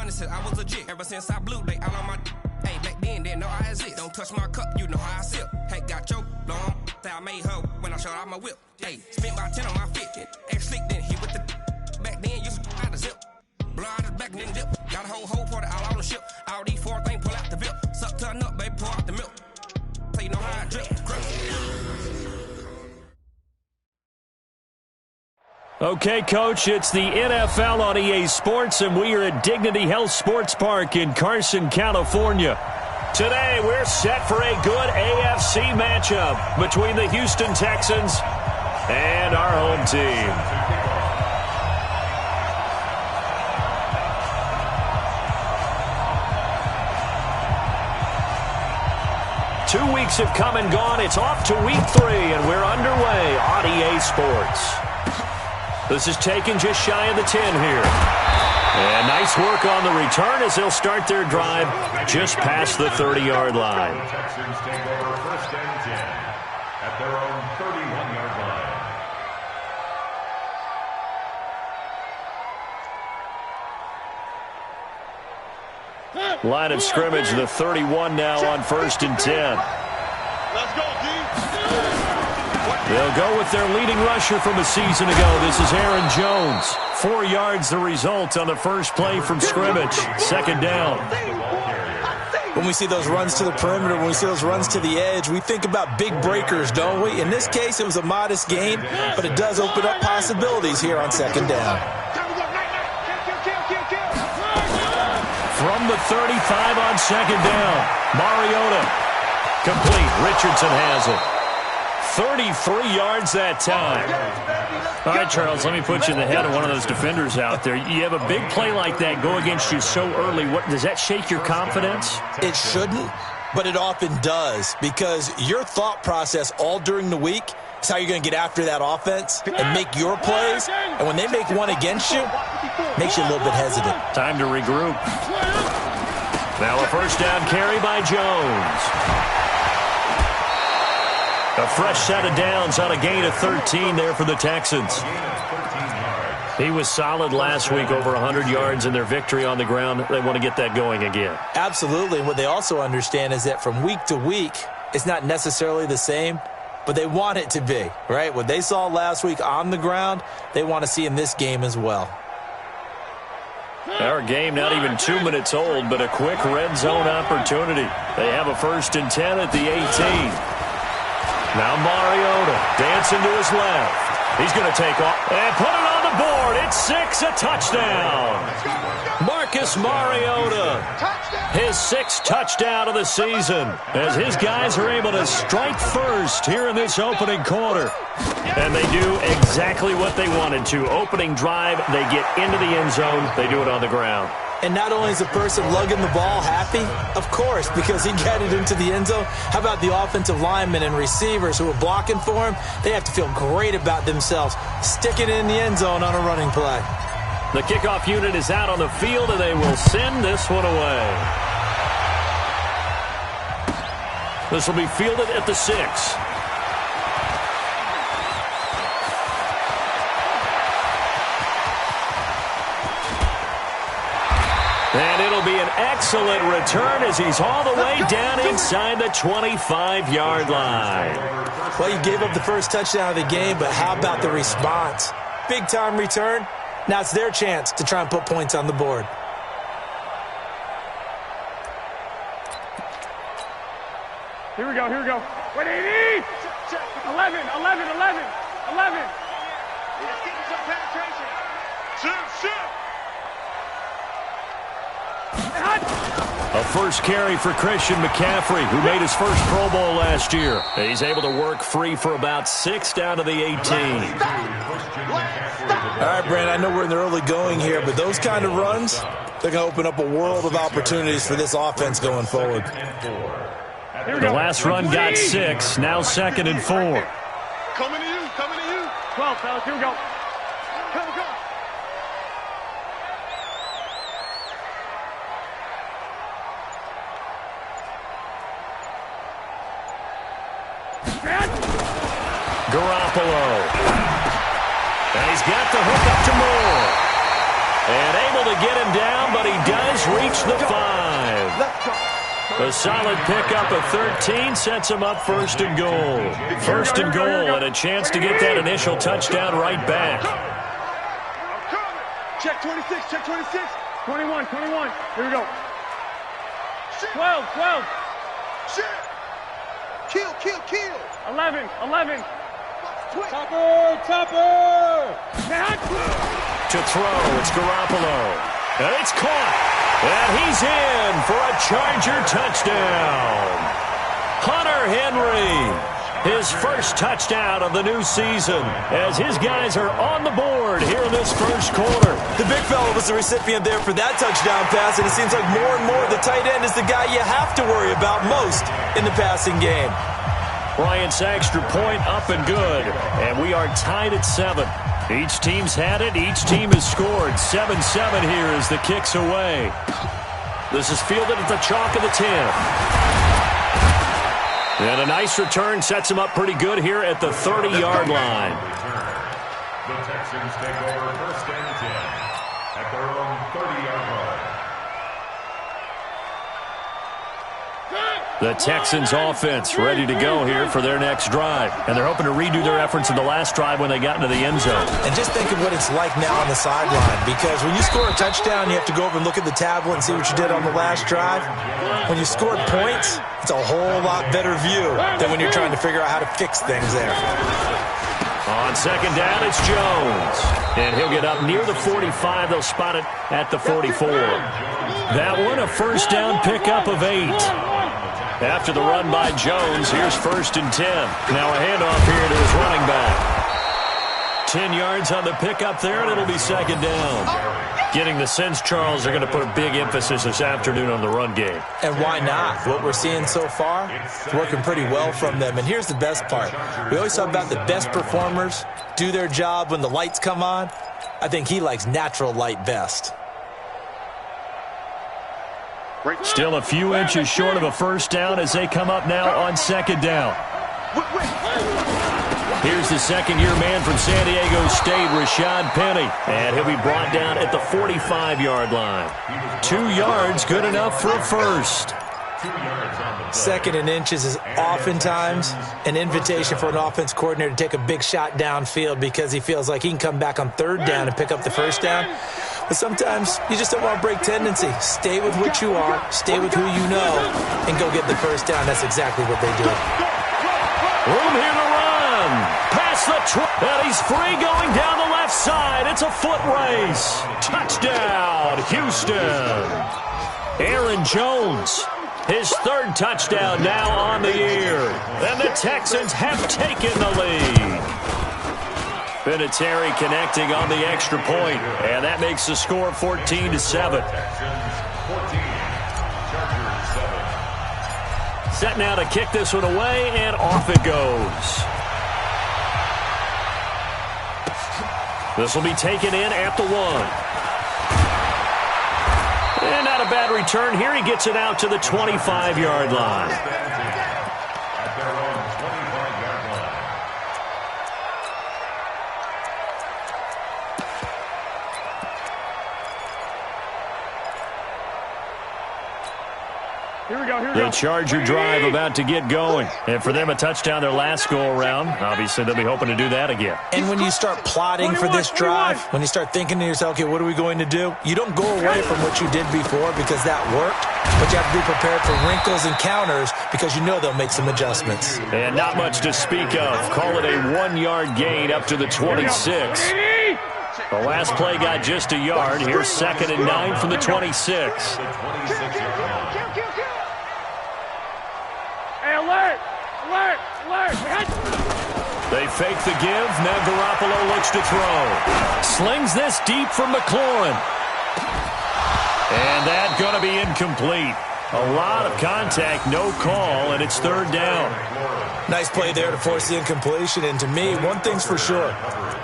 honest, I was legit. Ever since I blew, they all on my. Hey, back then, didn't know I exist. Don't touch my cup, you know how I sip. Hey, got your long. Say I made her when I showed out my whip. Hey, spent about 10 on my fit. Ex-slick, then he with the. Back then, used to out the zip. Blow out his back and then dip. Got a whole party all on the ship. All these 4 things, pull out the VIP. Suck to a nut, baby, pour out the milk. So you know how I drip. Okay, Coach, it's the NFL on EA Sports, and we are at Dignity Health Sports Park in Carson, California. Today, we're set for a good AFC matchup between the Houston Texans and our home team. 2 weeks have come and gone. It's off to week 3, and we're underway on EA Sports. This is taken just shy of the 10 here. And nice work on the return as they'll start their drive just past the 30-yard line. The Texans take over first and 10 at their own 31-yard line. Line of scrimmage, the 31 now on first and 10. Let's go, D. They'll go with their leading rusher from a season ago. This is Aaron Jones. 4 yards the result on the first play from scrimmage. Second down. When we see those runs to the perimeter, when we see those runs to the edge, we think about big breakers, don't we? In this case, it was a modest gain, but it does open up possibilities here on second down. From the 35 on second down, Mariota. Complete. Richardson has it. 33 yards that time. All right, Charles, let me put you in the head of one of those defenders out there. You have a big play like that go against you so early. Does that shake your confidence? It shouldn't, but it often does, because your thought process all during the week is how you're going to get after that offense and make your plays. And when they make one against you, it makes you a little bit hesitant. Time to regroup. Now a first down carry by Jones. A fresh set of downs on a gain of 13 there for the Texans. He was solid last week, over 100 yards in their victory on the ground. They want to get that going again. Absolutely. What they also understand is that from week to week, it's not necessarily the same, but they want it to be, right? What they saw last week on the ground, they want to see in this game as well. Our game not even 2 minutes old, but a quick red zone opportunity. They have a first and 10 at the 18. Now Mariota dancing to his left. He's going to take off and put it on the board. It's 6, a touchdown. Marcus Mariota, his 6th touchdown of the season, as his guys are able to strike first here in this opening quarter. And they do exactly what they wanted to. Opening drive, they get into the end zone. They do it on the ground. And not only is the person lugging the ball happy, of course, because he got it into the end zone. How about the offensive linemen and receivers who are blocking for him? They have to feel great about themselves, sticking it in the end zone on a running play. The kickoff unit is out on the field, and they will send this one away. This will be fielded at the 6. And it'll be an excellent return as he's all the way down inside the 25-yard line. Well, you gave up the first touchdown of the game, but how about the response? Big-time return. Now it's their chance to try and put points on the board. Here we go, here we go. Wait, 80! 11. Let's get some penetration. Shoot. A first carry for Christian McCaffrey, who made his first Pro Bowl last year. He's able to work free for about 6 down to the 18. All right, Brandon, I know we're in the early going here, but those kind of runs, they're going to open up a world of opportunities for this offense going forward. The last run got 6, now 2nd and 4. Coming to you. 12, fellas, here we go. Go. Garoppolo. And he's got the hook up to Moore. And able to get him down, but he does reach the 5. A solid pickup of 13 sets him up first and goal. First and goal, and a chance to get that initial touchdown right back. Check 26, check 26. 21. Here we go. 12. Shit. Kill. 11. Topper. To throw, it's Garoppolo. And it's caught. And he's in for a Charger touchdown. Hunter Henry, his first touchdown of the new season, as his guys are on the board here in this first quarter. The big fella was the recipient there for that touchdown pass, and it seems like more and more the tight end is the guy you have to worry about most in the passing game. Bryant's extra point up and good, and we are tied at 7. Each team's had it. Each team has scored. 7-7 here as the kick's away. This is fielded at the chalk of the 10. And a nice return sets him up pretty good here at the 30-yard line. The Texans take over first and 10 at their own 30-yard line. The Texans offense ready to go here for their next drive. And they're hoping to redo their efforts in the last drive when they got into the end zone. And just think of what it's like now on the sideline, because when you score a touchdown, you have to go over and look at the tablet and see what you did on the last drive. When you scored points, it's a whole lot better view than when you're trying to figure out how to fix things there. On second down, it's Jones. And he'll get up near the 45. They'll spot it at the 44. That one, a first down pickup of 8. After the run by Jones, here's first and 10. Now a handoff here to his running back. 10 yards on the pickup there, and it'll be second down. Getting the sense, Charles, they're going to put a big emphasis this afternoon on the run game. And why not? What we're seeing so far, it's working pretty well from them. And here's the best part. We always talk about the best performers do their job when the lights come on. I think he likes natural light best. Still a few inches short of a first down as they come up now on second down. Here's the second-year man from San Diego State, Rashad Penny. And he'll be brought down at the 45-yard line. 2 yards, good enough for a first. Second and inches is oftentimes an invitation for an offense coordinator to take a big shot downfield because he feels like he can come back on third down and pick up the first down. But sometimes you just don't want to break tendency. Stay with what you are, stay with who you know, and go get the first down. That's exactly what they do. Room here to run. Past the and he's free going down the left side. It's a foot race. Touchdown, Houston. Aaron Jones, his third touchdown now on the year. And the Texans have taken the lead. Vinatieri connecting on the extra point, and that makes the score 14-7. Set now to kick this one away, and off it goes. This will be taken in at the 1. And not a bad return here. He gets it out to the 25-yard line. The Charger drive about to get going. And for them, a touchdown their last go-around. Obviously, they'll be hoping to do that again. And when you start plotting for this drive, when you start thinking to yourself, okay, what are we going to do? You don't go away from what you did before because that worked, but you have to be prepared for wrinkles and counters because you know they'll make some adjustments. And not much to speak of. Call it a 1-yard gain up to the 26. The last play got just a yard. Here's second and 9 from the 26. Alert! They fake the give. Now Garoppolo looks to throw. Slings this deep from McLaurin. And that's going to be incomplete. A lot of contact, no call, and it's third down. Nice play there to force the incompletion. And to me, one thing's for sure.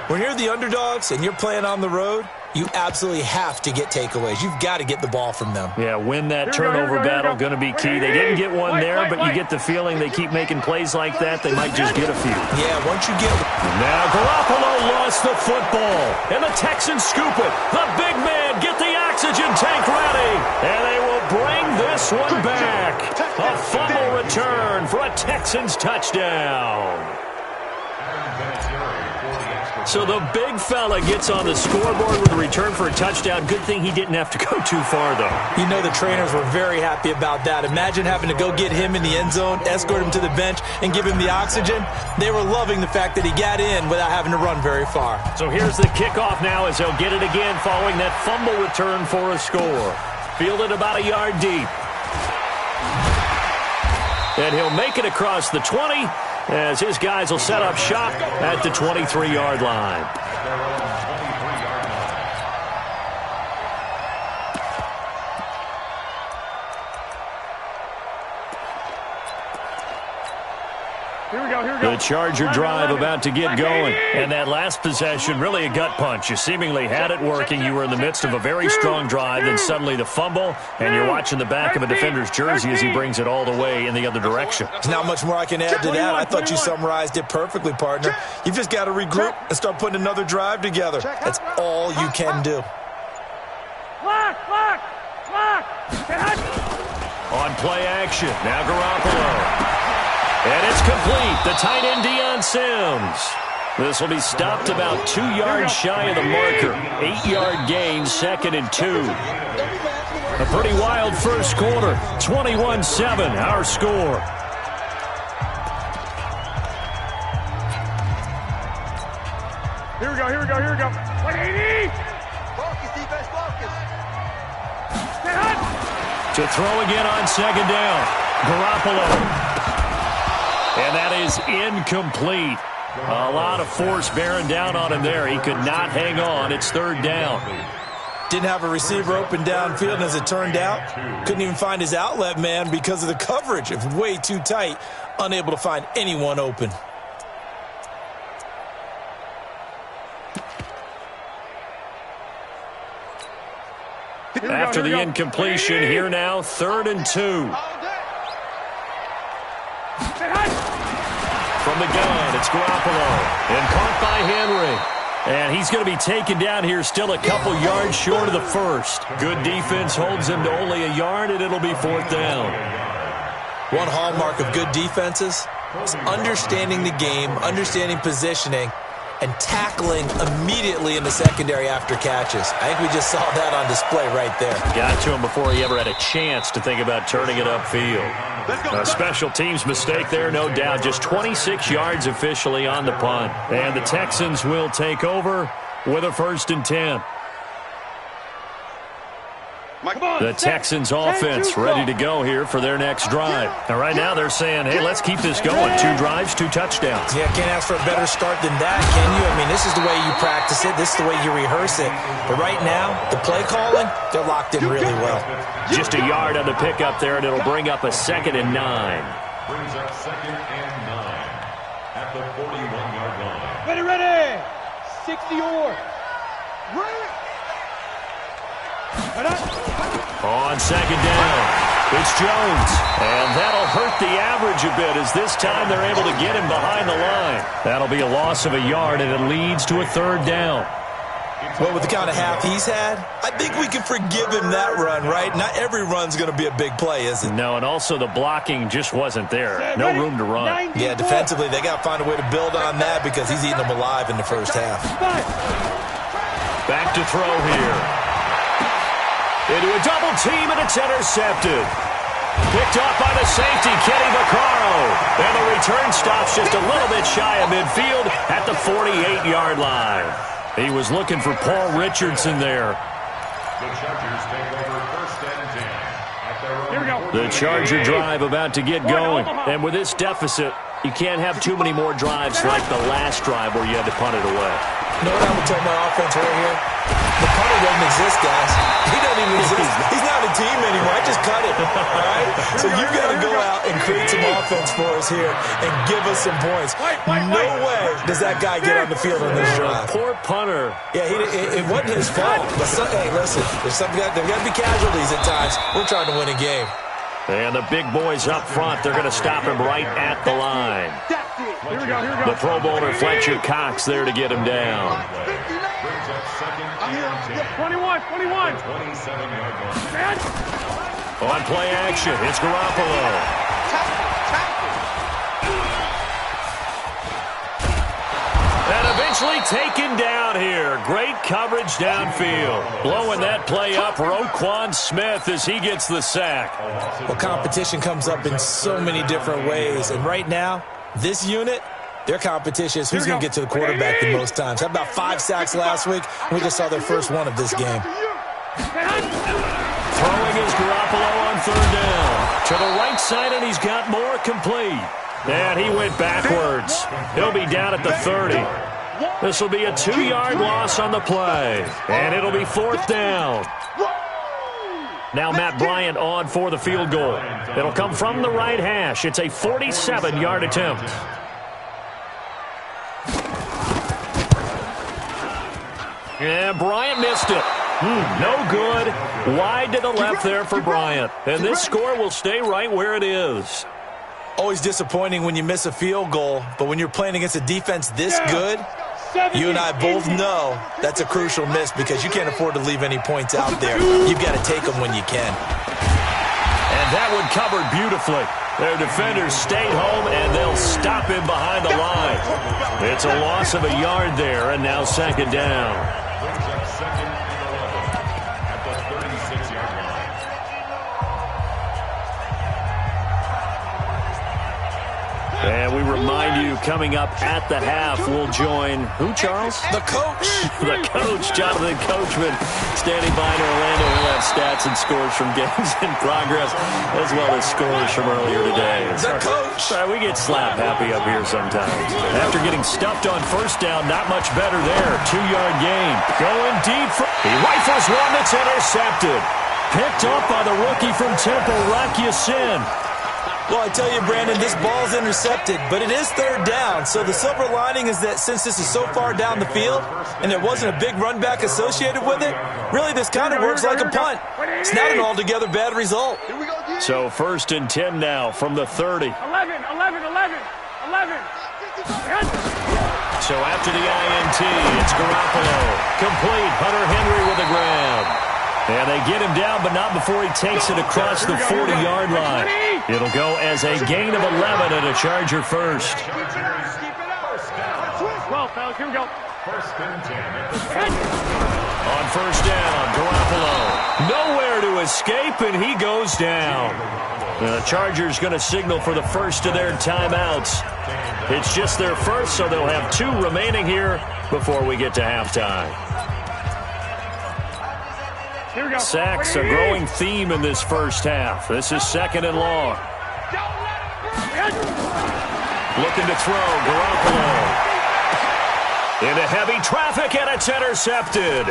When you're the underdogs and you're playing on the road, you absolutely have to get takeaways. You've got to get the ball from them. Yeah, win that turnover battle, going to be key. They didn't get one there, but you get the feeling they keep making plays like that, they might just get a few. Yeah, once you get... Now Garoppolo lost the football, and the Texans scoop it. The big man get the oxygen tank ready, and they will bring this one back. A fumble return for a Texans touchdown. So the big fella gets on the scoreboard with a return for a touchdown. Good thing he didn't have to go too far, though. You know the trainers were very happy about that. Imagine having to go get him in the end zone, escort him to the bench, and give him the oxygen. They were loving the fact that he got in without having to run very far. So here's the kickoff now as they'll get it again following that fumble return for a score. Fielded about a yard deep. And he'll make it across the 20 as his guys will set up shop at the 23-yard line. The Charger drive about to get going. And that last possession, really a gut punch. You seemingly had it working. You were in the midst of a very strong drive, then suddenly the fumble, and you're watching the back of a defender's jersey as he brings it all the way in the other direction. There's not much more I can add to that. I thought you summarized it perfectly, partner. You've just got to regroup and start putting another drive together. That's all you can do. On play action, now Garoppolo. And it's complete. The tight end, Deion Sims. This will be stopped about 2 yards shy of the marker. 8-yard gain, 2nd and 2. A pretty wild first quarter. 21-7, our score. Here we go. 180! Focus, defense, focus. To throw again on 2nd down. Garoppolo. And that is incomplete. A lot of force bearing down on him there. He could not hang on. It's 3rd down. Didn't have a receiver open downfield, and as it turned out, couldn't even find his outlet man because of the coverage. It was way too tight, unable to find anyone open. After the incompletion, here now, 3rd and 2. From the gun, it's Garoppolo. And caught by Henry. And he's going to be taken down here still a couple yards short of the first. Good defense holds him to only a yard, and it'll be 4th down. One hallmark of good defenses is understanding the game, understanding positioning, and tackling immediately in the secondary after catches. I think we just saw that on display right there. Got to him before he ever had a chance to think about turning it upfield. A special teams mistake there, no doubt. Just 26 yards officially on the punt. And the Texans will take over with a 1st and 10. The Texans offense ready to go here for their next drive. And right now they're saying, hey, let's keep this going. 2 drives, 2 touchdowns. Yeah, can't ask for a better start than that, can you? I mean, this is the way you practice it. This is the way you rehearse it. But right now, the play calling, they're locked in really well. Just a yard on the pickup there, and it'll bring up a 2nd and 9. Brings up 2nd and 9 at the 41-yard line. Ready. 60 or. Ready. On 2nd down, it's Jones. And that'll hurt the average a bit as this time they're able to get him behind the line. That'll be a loss of a yard, and it leads to a 3rd down. Well, with the kind of half he's had, I think we can forgive him that run, right? Not every run's going to be a big play, is it? No, and also the blocking just wasn't there. No room to run. Yeah, defensively, they got to find a way to build on that because he's eating them alive in the first half. Back to throw here. Into a double team, and it's intercepted. Picked off by the safety, Kenny Vaccaro. And the return stops just a little bit shy of midfield at the 48-yard line. He was looking for Paul Richardson there. The Chargers take over 1st and 10 at their own. The Charger drive about to get going. And with this deficit, You can't have too many more drives like the last drive where you had to punt it away. You know what I would tell my offense right here? The punter doesn't exist, guys. He doesn't even exist. He's not a team anymore. I just cut it, all right? So you've got to go out and create some offense for us here and give us some points. No way does that guy get on the field on this drive. Poor punter. Yeah, it wasn't his fault. But hey, listen, there's got to be casualties at times. We're trying to win a game. And the big boys up front, they're going to stop him right at the line. Here we go. The Pro Bowler Fletcher Cox there to get him down. 21. 27-yard line. On play action, it's Garoppolo. And eventually taken down here. Great coverage downfield. Blowing that play up, Roquan Smith as he gets the sack. Well, competition comes up in so many different ways. And right now, this unit, their competition is who's going to get to the quarterback the most times. Had about 5 sacks last week. We just saw their first one of this game. Throwing is Garoppolo on third down. To the right side, and he's got more complete. And he went backwards. He'll be down at the 30. This will be a 2-yard loss on the play. And it'll be fourth down. Now Matt Bryant on for the field goal. It'll come from the right hash. It's a 47-yard attempt. And Bryant missed it. No good. Wide to the left there for Bryant. And this score will stay right where it is. Always disappointing when you miss a field goal, but when you're playing against a defense this good, you and I both know that's a crucial miss because you can't afford to leave any points out there. You've got to take them when you can. And that one covered beautifully. Their defenders stayed home, and they'll stop him behind the line. It's a loss of a yard there, and now second down. Brings up second and 11 at the 36-yard line. And we remind you, coming up at the half, we'll join who, Charles? The coach. The coach, Jonathan Coachman, standing by in Orlando. We'll have stats and scores from games in progress, as well as scores from earlier today. The coach. We get slap happy up here sometimes. After getting stuffed on first down, not much better there. 2-yard gain. Going deep. He rifles one that's intercepted. Picked up by the rookie from Temple, Rock Ya-Sin. Well, I tell you, Brandon, this ball's intercepted, but it is third down. So the silver lining is that since this is so far down the field and there wasn't a big run back associated with it, really this kind of works like a punt. It's not an altogether bad result. So first and 10 now from the 30. 11. So after the INT, it's Garoppolo. Complete. Hunter Henry with a grab. And they get him down, but not before he takes it across the 40-yard line. It'll go as a gain of 11 and a Charger first. 12, fellas, here we go. First and 10. On first down, Garoppolo. Nowhere to escape, and he goes down. The Chargers going to signal for the first of their timeouts. It's just their first, so they'll have 2 remaining here before we get to halftime. Here we go. Sacks, a growing theme in this first half. This is second and long. Looking to throw, Garoppolo. Into heavy traffic, and it's intercepted.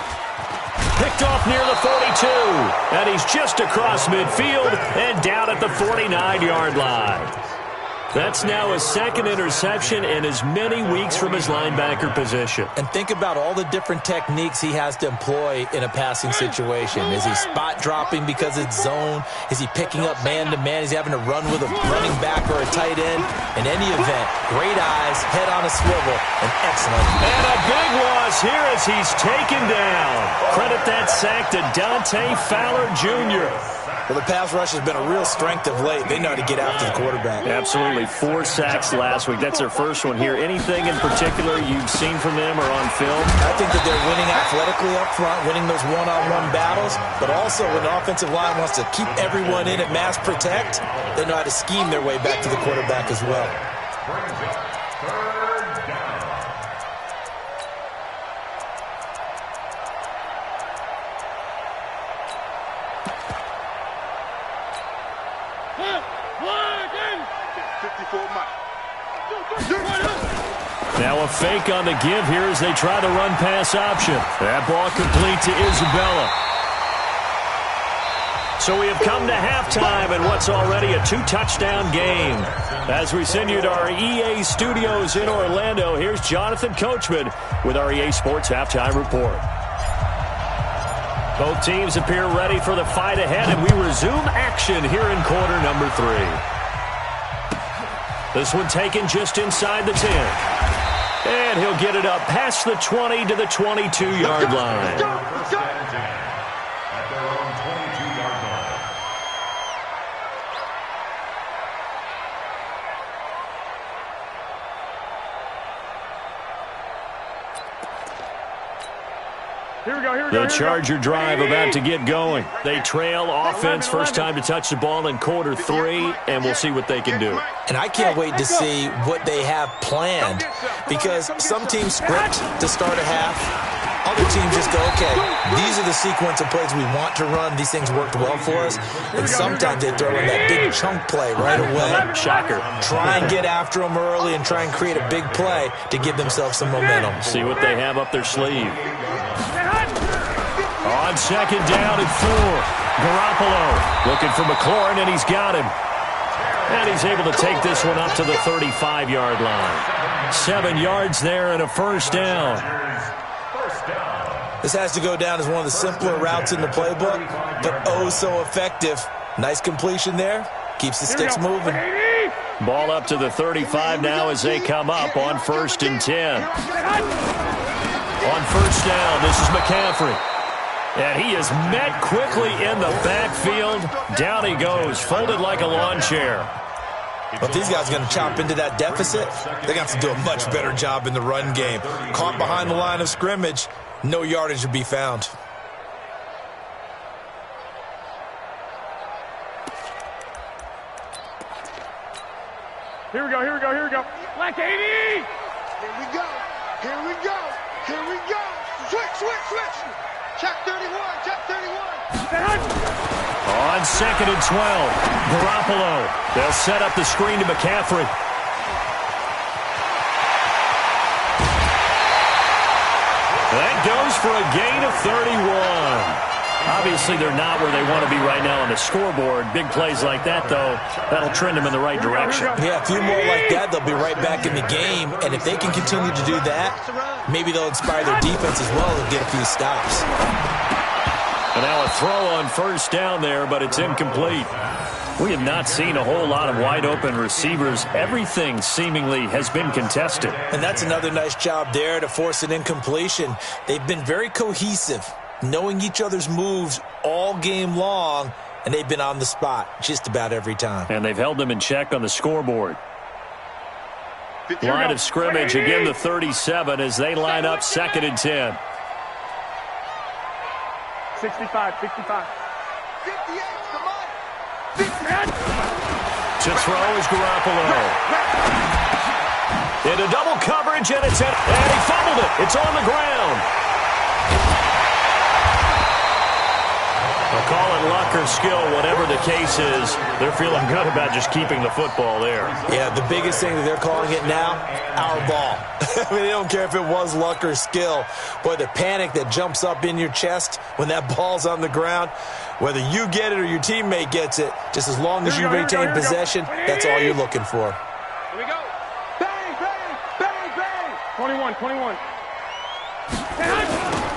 Picked off near the 42, and he's just across midfield and down at the 49-yard line. That's now his second interception in as many weeks from his linebacker position. And think about all the different techniques he has to employ in a passing situation. Is he spot dropping because it's zone? Is he picking up man-to-man? Is he having to run with a running back or a tight end? In any event, great eyes, head on a swivel, and excellent. And a big loss here as he's taken down. Credit that sack to Dante Fowler Jr. Well, the pass rush has been a real strength of late. They know how to get after the quarterback. Absolutely. 4 sacks last week. That's their first one here. Anything in particular you've seen from them or on film? I think that they're winning athletically up front, winning those one-on-one battles, but also when the offensive line wants to keep everyone in at mass protect, they know how to scheme their way back to the quarterback as well. Now a fake on the give here as they try the run-pass option. That ball complete to Isabella. So we have come to halftime in what's already a 2-touchdown game. As we send you to our EA studios in Orlando, here's Jonathan Coachman with our EA Sports Halftime Report. Both teams appear ready for the fight ahead, and we resume action here in quarter number 3. This one taken just inside the 10. And he'll get it up past the 20 to the 22-yard line. First and 10 at their own 22-yard line. Here we go, here we go. The Charger drive about to get going. They trail offense, first time to touch the ball in quarter 3, and we'll see what they can do. And I can't wait to see what they have planned, because some teams script to start a half. Other teams just go, okay, these are the sequence of plays we want to run. These things worked well for us. And sometimes they throw in that big chunk play right away. Shocker. Try and get after them early and try and create a big play to give themselves some momentum. See what they have up their sleeve. On second down and 4. Garoppolo looking for McLaurin, and he's got him. And he's able to take this one up to the 35-yard line. 7 yards there and a first down. This has to go down as one of the simpler routes in the playbook, but oh so effective. Nice completion there. Keeps the sticks moving. Ball up to the 35 now as they come up on 1st and 10. On first down, this is McCaffrey. And he is met quickly in the backfield. Down he goes, folded like a lawn chair. But if these guys are going to chop into that deficit, they got to do a much better job in the run game. Caught behind the line of scrimmage, no yardage to be found. Here we go, here we go, here we go. Black 80! Here we go. Here we go. Here we go. Switch, switch, switch. Check 31, check 31. On 2nd and 12, Garoppolo. They'll set up the screen to McCaffrey. That goes for a gain of 31. Obviously, they're not where they want to be right now on the scoreboard. Big plays like that, though, that'll trend them in the right direction. Yeah, a few more like that, they'll be right back in the game. And if they can continue to do that, maybe they'll inspire their defense as well and get a few stops. And now a throw on first down there, but it's incomplete. We have not seen a whole lot of wide-open receivers. Everything seemingly has been contested. And that's another nice job there to force an incompletion. They've been very cohesive, knowing each other's moves all game long, and they've been on the spot just about every time. And they've held them in check on the scoreboard. Line of scrimmage, again the 37 as they line up 2nd and 10. 65, 65. 58, come on. To throw is Garoppolo. Into double coverage, and it's and he fumbled it. It's on the ground. I'll call it luck or skill, whatever the case is. They're feeling good about just keeping the football there. Yeah, the biggest thing that they're calling it now, our ball. I mean, they don't care if it was luck or skill. Boy, the panic that jumps up in your chest when that ball's on the ground, whether you get it or your teammate gets it, just as long as you retain possession, that's all you're looking for. Here we go. Bang, bang, bang, bang. 21, 21.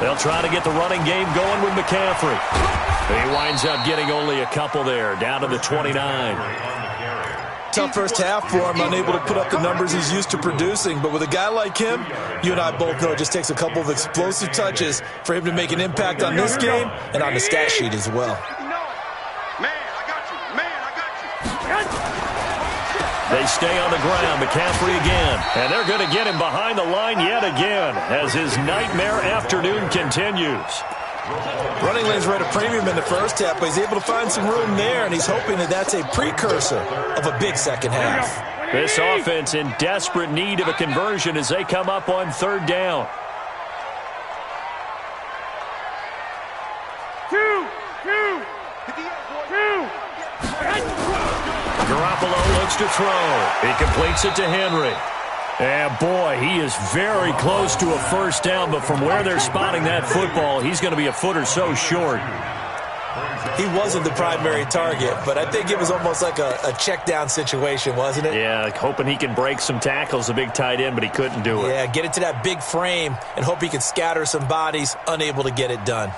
They'll try to get the running game going with McCaffrey. He winds up getting only a couple there, down to the 29. Tough first half for him, unable to put up the numbers he's used to producing. But with a guy like him, you and I both know it just takes a couple of explosive touches for him to make an impact on this game and on the stat sheet as well. Man, I got you. Man, I got you. They stay on the ground. McCaffrey again. And they're going to get him behind the line yet again as his nightmare afternoon continues. Running lanes were at a premium in the first half, but he's able to find some room there, and he's hoping that that's a precursor of a big second half. This offense in desperate need of a conversion as they come up on 3rd down. Garoppolo looks to throw. He completes it to Henry. And, boy, he is very close to a first down, but from where they're spotting that football, he's going to be a foot or so short. He wasn't the primary target, but I think it was almost like a check down situation, wasn't it? Yeah, hoping he can break some tackles, a big tight end, but he couldn't do it. Yeah, get it to that big frame and hope he can scatter some bodies, unable to get it done.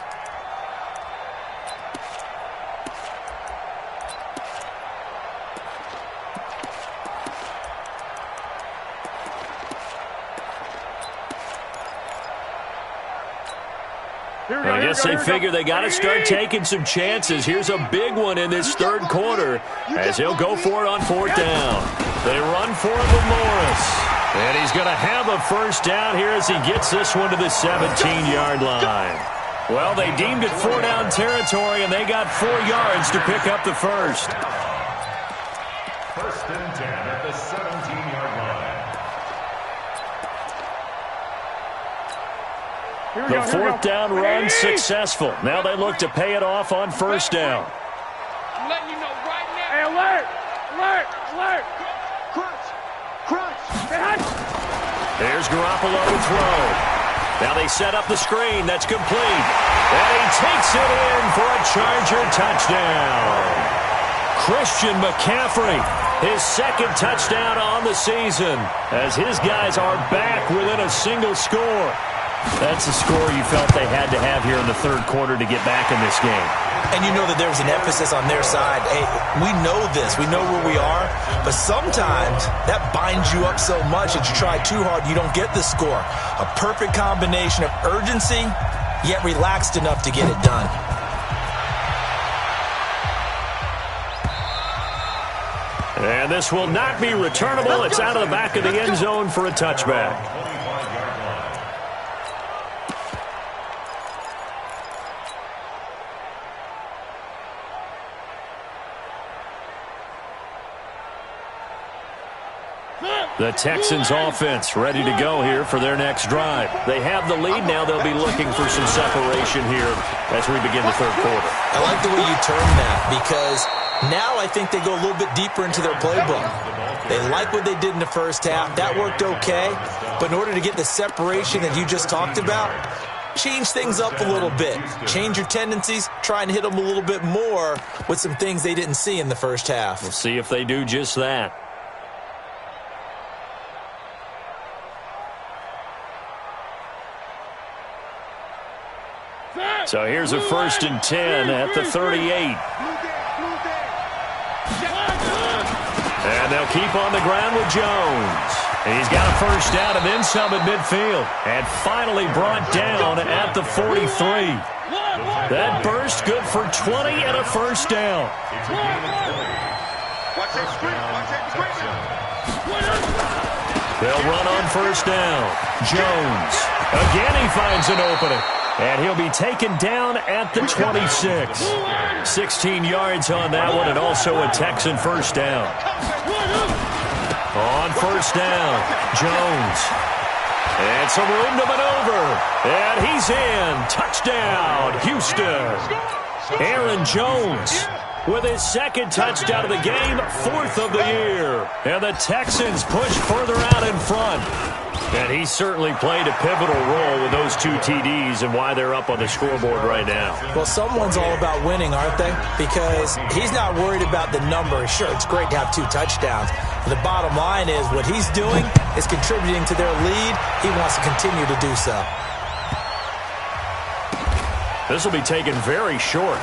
I guess they figure they got to start taking some chances. Here's a big one in this third quarter as he'll go for it on fourth down. They run for it with Morris. And he's going to have a first down here as he gets this one to the 17-yard line. Well, they deemed it 4-down territory, and they got 4 yards to pick up the first. First and 10 at the 17-yard line. The fourth down run successful. Now they look to pay it off on first down. I'm letting you know right now. Hey, alert! Alert! Alert! Crunch! Crunch! There's Garoppolo to throw. Now they set up the screen. That's complete. And he takes it in for a Charger touchdown. Christian McCaffrey, his second touchdown on the season, as his guys are back within a single score. That's the score you felt they had to have here in the third quarter to get back in this game. And you know that there was an emphasis on their side. Hey, we know this. We know where we are. But sometimes that binds you up so much that you try too hard, you don't get the score. A perfect combination of urgency, yet relaxed enough to get it done. And this will not be returnable. It's out of the back of the end zone for a touchback. The Texans offense ready to go here for their next drive. They have the lead now. They'll be looking for some separation here as we begin the third quarter. I like the way you term that because now I think they go a little bit deeper into their playbook. They like what they did in the first half. That worked okay. But in order to get the separation that you just talked about, change things up a little bit. Change your tendencies. Try and hit them a little bit more with some things they didn't see in the first half. We'll see if they do just that. So here's a first and 10 at the 38. And they'll keep on the ground with Jones. He's got a first down and then some at midfield. And finally brought down at the 43. That burst good for 20 and a first down. They'll run on first down. Jones. Again he finds an opening. And he'll be taken down at the 26. 16 yards on that one, and also a Texan first down. On first down, Jones. And some room to maneuver. And he's in. Touchdown, Houston. Aaron Jones with his second touchdown of the game, 4th of the year. And the Texans push further out in front. And he certainly played a pivotal role with those 2 TDs and why they're up on the scoreboard right now. Well, someone's all about winning, aren't they? Because he's not worried about the number. Sure, it's great to have 2 touchdowns. But the bottom line is what he's doing is contributing to their lead. He wants to continue to do so. This will be taken very short.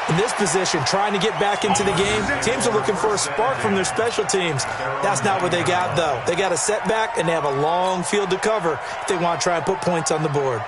In this position, trying to get back into the game, teams are looking for a spark from their special teams. That's not what they got, though. They got a setback, and they have a long field to cover if they want to try and put points on the board.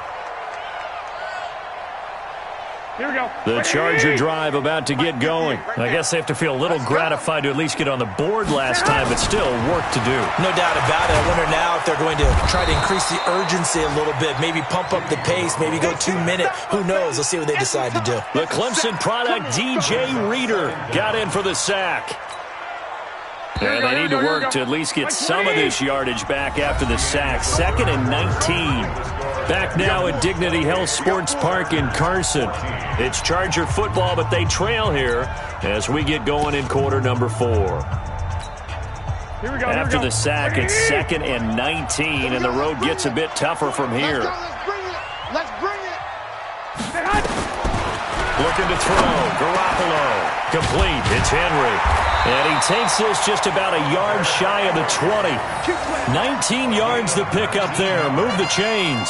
Here we go. The Charger drive about to get going. I guess they have to feel a little gratified to at least get on the board last time, but still work to do. No doubt about it. I wonder now if they're going to try to increase the urgency a little bit, maybe pump up the pace, maybe go 2 minutes. Who knows? Let's see what they decide to do. The Clemson product, DJ Reader, got in for the sack. And they need to work to at least get some of this yardage back after the sack. 2nd and 19. Back now at Dignity Health Sports Park in Carson. It's Charger football, but they trail here as we get going in quarter number 4. Here we go. After the sack, it's 2nd and 19, and the road gets a bit tougher from here. Let's bring it. Looking to throw. Garoppolo. Complete. It's Henry. And he takes this just about a yard shy of the 20. 19 yards to pick up there. Move the chains.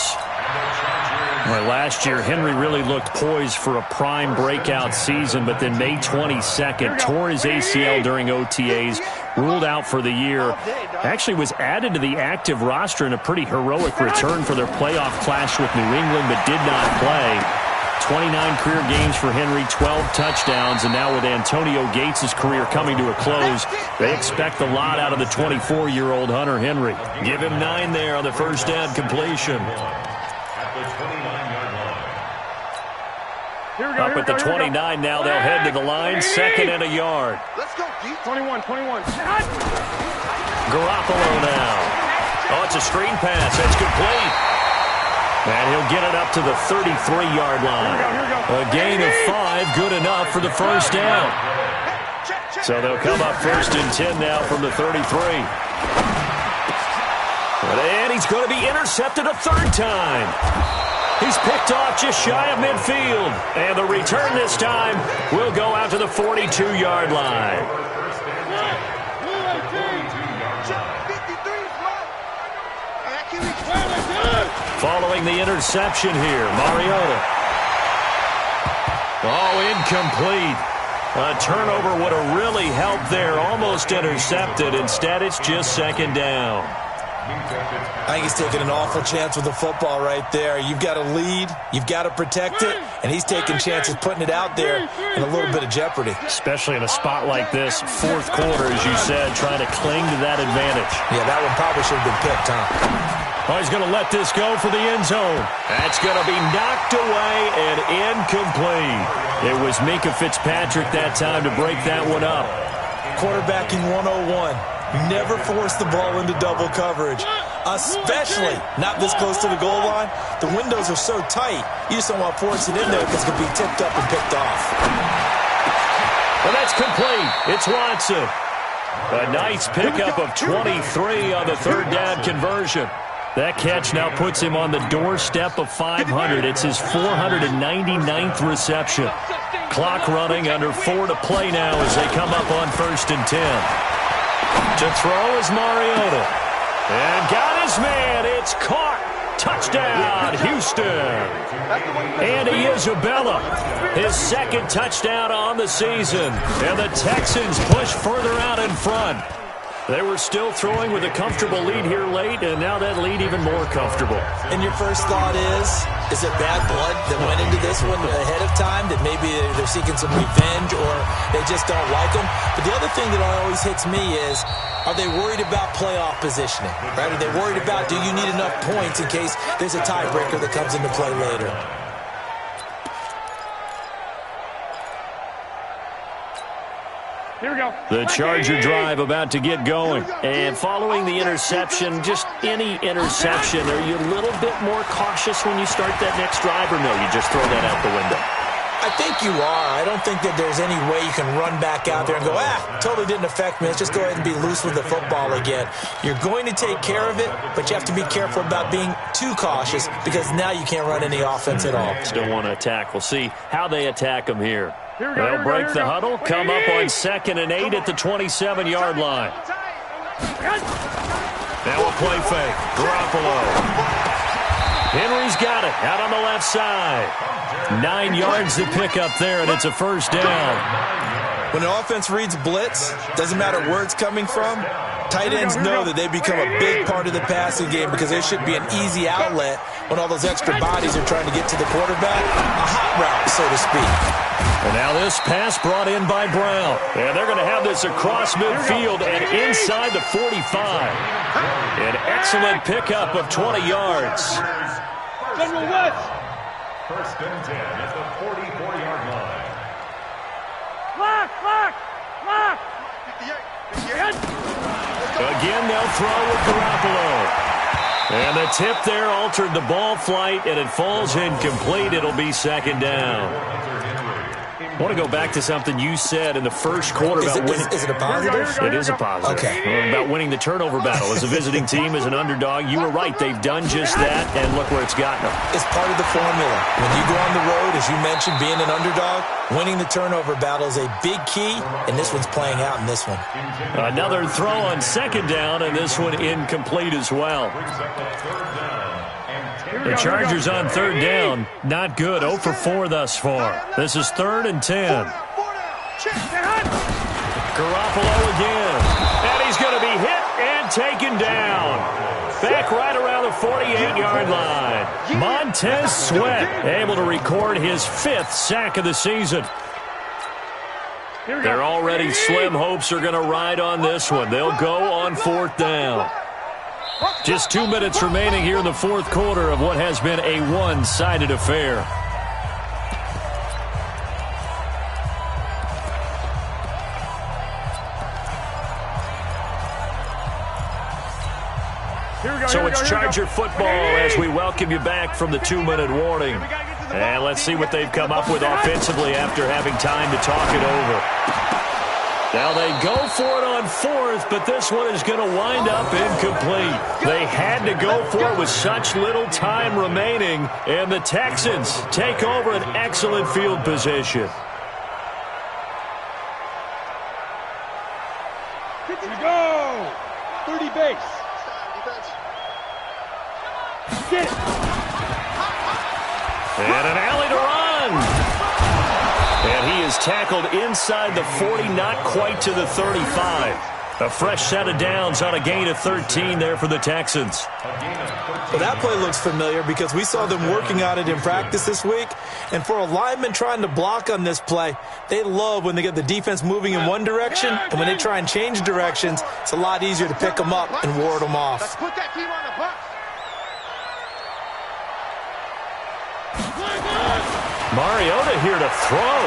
Well, last year, Henry really looked poised for a prime breakout season, but then May 22nd, tore his ACL during OTAs, ruled out for the year. Actually was added to the active roster in a pretty heroic return for their playoff clash with New England, but did not play. 29 career games for Henry, 12 touchdowns, and now with Antonio Gates' career coming to a close, they expect a lot out of the 24-year-old Hunter Henry. Give him 9 there on the first down completion. Up at the 29 now, they'll head to the line, 2nd and a yard. Let's go, D. 21. Garoppolo now. Oh, it's a screen pass. It's complete. And he'll get it up to the 33-yard line. A gain of 5, good enough for the first down. So they'll come up 1st and 10 now from the 33. And he's going to be intercepted a 3rd time. He's picked off just shy of midfield. And the return this time will go out to the 42-yard line. Following the interception here, Mariota. Oh, incomplete. A turnover would have really helped there. Almost intercepted. Instead, it's just 2nd down. I think he's taking an awful chance with the football right there. You've got to lead, you've got to protect it, and he's taking chances putting it out there in a little bit of jeopardy. Especially in a spot like this, 4th quarter, as you said, trying to cling to that advantage. Yeah, that one probably should have been picked, huh? Oh, he's going to let this go for the end zone. That's going to be knocked away and incomplete. It was Minkah Fitzpatrick that time to break that one up. Quarterbacking 101. Never force the ball into double coverage, especially not this close to the goal line. The windows are so tight, you just don't want to force it in there because it could be tipped up and picked off. Well, that's complete. It's Watson. A nice pickup of 23 on the 3rd down conversion. That catch now puts him on the doorstep of 500. It's his 499th reception. Clock running, under 4 to play now as they come up on 1st and 10. To throw is Mariota. And got his man. It's caught. Touchdown, Houston. Andy Isabella, his 2nd touchdown on the season. And the Texans push further out in front. They were still throwing with a comfortable lead here late, and now that lead even more comfortable. And your first thought is it bad blood that went into this one ahead of time, that maybe they're seeking some revenge or they just don't like them? But the other thing that always hits me is, are they worried about playoff positioning? Right? Are they worried about, do you need enough points in case there's a tiebreaker that comes into play later? Here we go. The Charger drive about to get going. And following the interception, just any interception, are you a little bit more cautious when you start that next drive, or no, you just throw that out the window? I think you are. I don't think that there's any way you can run back out there and go, totally didn't affect me. Let's just go ahead and be loose with the football again. You're going to take care of it, but you have to be careful about being too cautious because now you can't run any offense at all. Still want to attack. We'll see how they attack them here. They'll break the huddle, come up on 2nd and 8 at the 27-yard line. Now a play fake. Garoppolo. Henry's got it out on the left side. 9 yards to pick up there, and it's a first down. When the offense reads blitz, doesn't matter where it's coming from, tight ends know that they become a big part of the passing game because there should be an easy outlet when all those extra bodies are trying to get to the quarterback. A hot route, so to speak. And now this pass brought in by Brown. And they're going to have this across midfield and inside the 45. An excellent pickup of 20 yards. General West. 1st and 10 at the 44-yard line. Lock. Again, they'll throw with Garoppolo. And the tip there altered the ball flight, and it falls incomplete. It'll be second down. I want to go back to something you said in the first quarter about winning. Is it a positive? It is a positive. Okay. About winning the turnover battle. As a visiting team, as an underdog, you were right. They've done just that, and look where it's gotten them. It's part of the formula. When you go on the road, as you mentioned, being an underdog, winning the turnover battle is a big key, and this one's playing out in this one. Another throw on second down, and this one incomplete as well. The Chargers on third down, not good. 0 for 4 thus far. This is 3rd and 10. Garoppolo again. And he's going to be hit and taken down. Back right around the 48-yard line. Montez Sweat able to record his 5th sack of the season. Their already slim hopes are going to ride on this one. They'll go on 4th down. Just 2 minutes remaining here in the 4th quarter of what has been a one-sided affair. So it's Charger football as we welcome you back from the 2-minute warning. And let's see what they've come up with offensively after having time to talk it over. Now they go for it on 4th, but this one is going to wind up incomplete. They had to go for it with such little time remaining, and the Texans take over an excellent field position. Go! 30 base. Get it. And an alley to run. And he is tackled inside the 40, not quite to the 35. A fresh set of downs on a gain of 13 there for the Texans. Well, that play looks familiar because we saw them working on it in practice this week. And for a lineman trying to block on this play, they love when they get the defense moving in one direction. And when they try and change directions, it's a lot easier to pick them up and ward them off. Let's put that team on the bus. Mariota here to throw.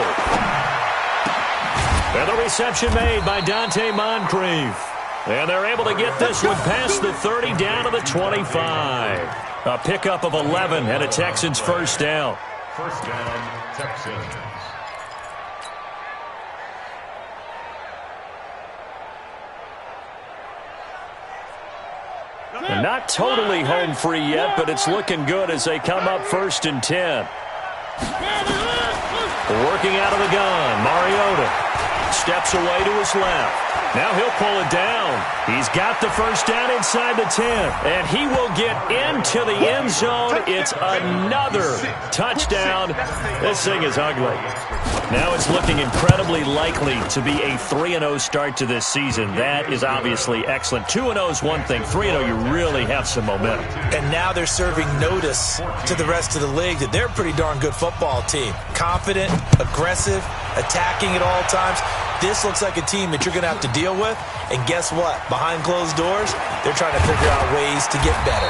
And the reception made by Dante Moncrief. And they're able to get this one past the 30 down to the 25. A pickup of 11 and a Texans first down. First down, Texans. And not totally home free yet, but it's looking good as they come up 1st and 10. Working out of the gun, Mariota steps away to his left. Now he'll pull it down. He's got the first down inside the 10, and he will get into the end zone. It's another touchdown. This thing is ugly. Now it's looking incredibly likely to be a 3-0 start to this season. That is obviously excellent. 2-0 is one thing. 3-0, you really have some momentum. And now they're serving notice to the rest of the league that they're a pretty darn good football team. Confident, aggressive, attacking at all times. This looks like a team that you're going to have to deal with. And guess what? Behind closed doors, they're trying to figure out ways to get better.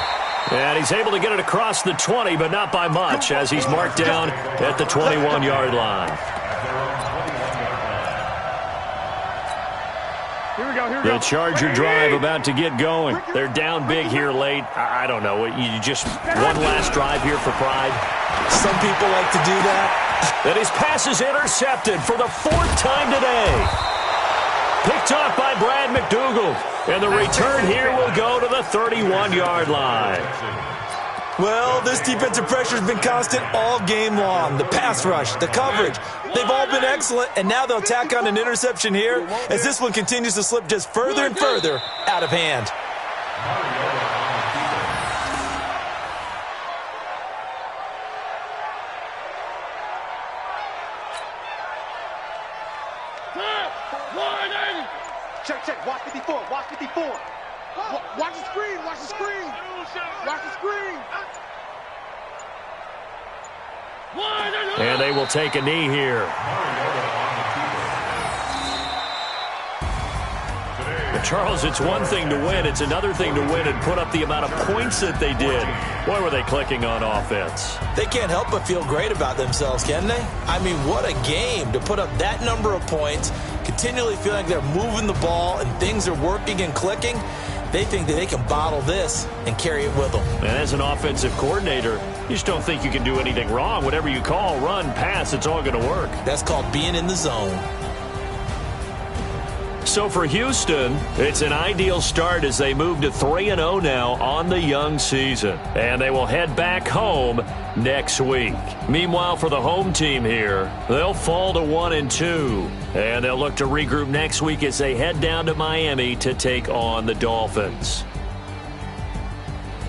And he's able to get it across the 20, but not by much, as he's marked down at the 21-yard line. Here we go. The Charger drive about to get going. They're down big here late. I don't know. You just one last drive here for pride. Some people like to do that. And his pass is intercepted for the 4th time today. Picked off by Brad McDougald. And the return here will go to the 31-yard line. Well, this defensive pressure has been constant all game long. The pass rush, the coverage, they've all been excellent. And now they'll tack on an interception here as this one continues to slip just further and further out of hand. Check. Watch 54. Watch 54. Watch the screen. Watch the screen. Watch the screen. And they will take a knee here. But Charles, it's one thing to win. It's another thing to win and put up the amount of points that they did. Boy, were they clicking on offense. They can't help but feel great about themselves, can they? I mean, what a game to put up that number of points, continually feeling like they're moving the ball and things are working and clicking. They think that they can bottle this and carry it with them. And as an offensive coordinator, you just don't think you can do anything wrong. Whatever you call, run, pass, it's all going to work. That's called being in the zone. So for Houston, it's an ideal start as they move to 3-0 now on the young season. And they will head back home next week. Meanwhile, for the home team here, they'll fall to 1-2. And they'll look to regroup next week as they head down to Miami to take on the Dolphins.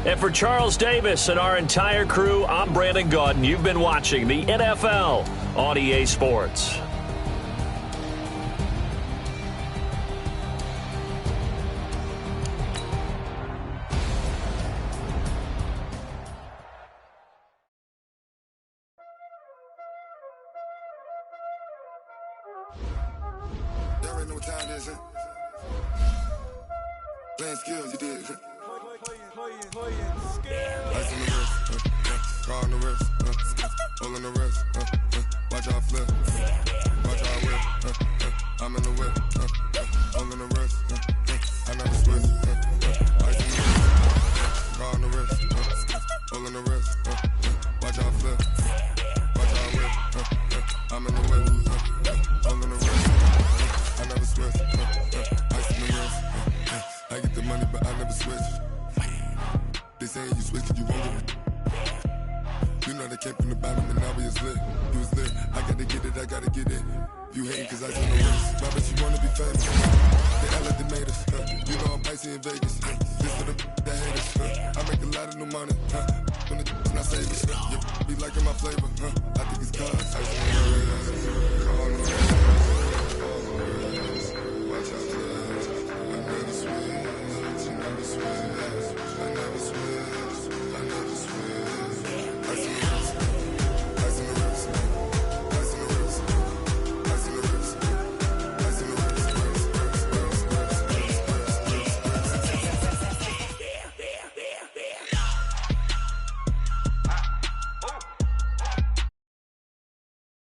And for Charles Davis and our entire crew, I'm Brandon Gaudin. You've been watching the NFL on EA Sports. Y'all already know what time it is, huh? Playing skills, you did. Playing skills. Ice on the wrist, car on the wrist, hole in the wrist, watch out flip, watch out whip, I'm in the whip, hole in the wrist, I never switch, ice on the wrist, car on the wrist, hole in the wrist, watch out flip, watch out whip, I'm in the whip, hole in the wrist, I never switch, ice in the wrist, I get the money but I never switch. They saying you switch cause you won't get it. You know they came from the bottom and now we is lit. You was lit, I gotta get it, I gotta get it. You hating cause I on the wrist. Why bet you wanna be famous? They act like they made us. You know I'm icy in Vegas. This for the that hate us. I make a lot of new money. When the not save us. You be liking my flavor.